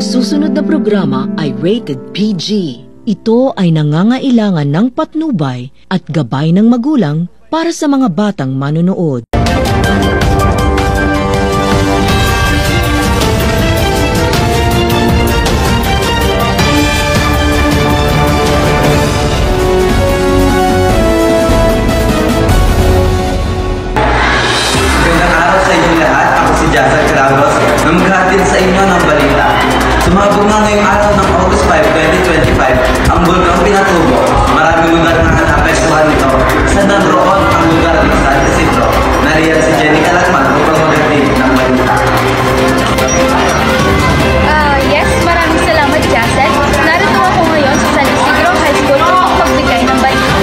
susunod na programa ay rated PG. Ito ay nangangailangan ng patnubay at gabay ng magulang para sa mga batang manonood. Magandang araw sa inyong lahat. Ako si Jason Carabos na maghahatid sa inyo ng balita. Sumabog na ngayong araw ng August 5, 2025 ang bulkang Pinatubo. Maraming lugar na naapektuhan nito. Sa nanroon ang lugar ng San Isidro. Nariyan si Jenny Calakman upang maghatid ng balita. Yes, maraming salamat, Jason. Narito ako ngayon sa San Isidro High School upang magbigay ng balita.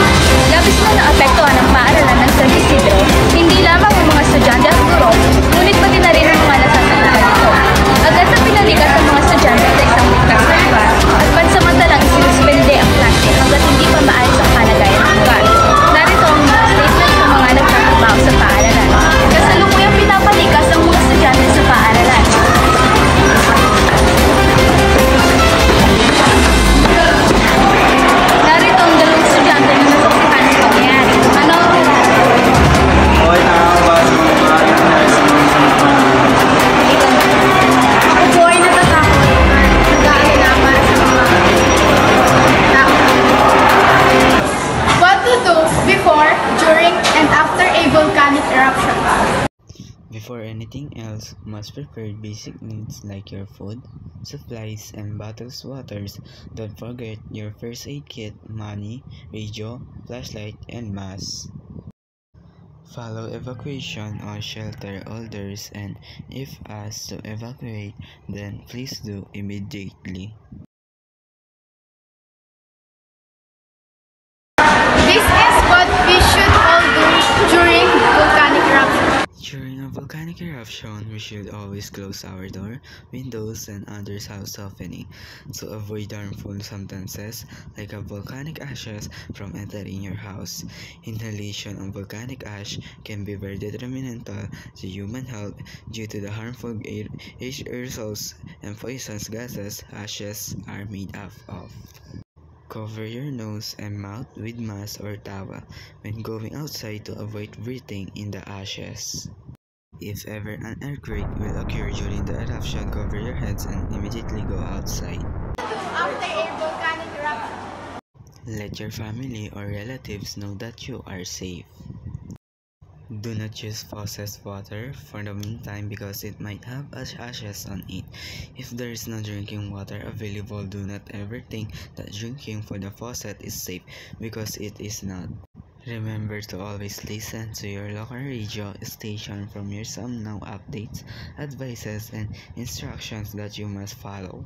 Labis na naapektuhan ang paaralan ng San Isidro, hindi lamang ang mga estudyante at guro, ngunit pati na rin ang mga nasasaktan nito. Agad na pinalikas ang mga estudyante sa isang ligtas na lugar at pansamantalang isinuspende ang klase hanggat hindi pa maayos ang kalagayan ng lugar. Narito ang mga statement ng mga nagtatrabaho sa paaralan. Kasalukuyang pinapalikas ang mga estudyante sa paaralan. Narito ang dalawang estudyante na nasaksihan ng pangyayari. Ano? Okay, nakakabas ng mga nangyari sa mga Ako po ay natatakot. Nag-aalala para sa mga tao. What to do before, during, and after a volcanic eruption? Before anything else, must prepare basic needs like your food, supplies, and bottles waters. Don't forget your first aid kit, money, radio, flashlight, and mask. Follow evacuation or shelter orders, and if asked to evacuate, then please do immediately. This is what we should all do during volcanic eruption. During a volcanic eruption, we should always close our door, windows, and others' house opening to avoid harmful substances like a volcanic ashes from entering your house. Inhalation of volcanic ash can be very detrimental to human health due to the harmful aerosols and poisonous gases ashes are made up of. Cover your nose and mouth with mask or towel when going outside to avoid breathing in the ashes. If ever an earthquake will occur during the eruption, cover your heads and immediately go outside. After a volcanic eruption. Let your family or relatives know that you are safe. Do not use faucet water for the meantime because it might have ashes on it. If there is no drinking water available, do not ever think that drinking from the faucet is safe because it is not. Remember to always listen to your local radio station from your some now updates, advices, and instructions that you must follow.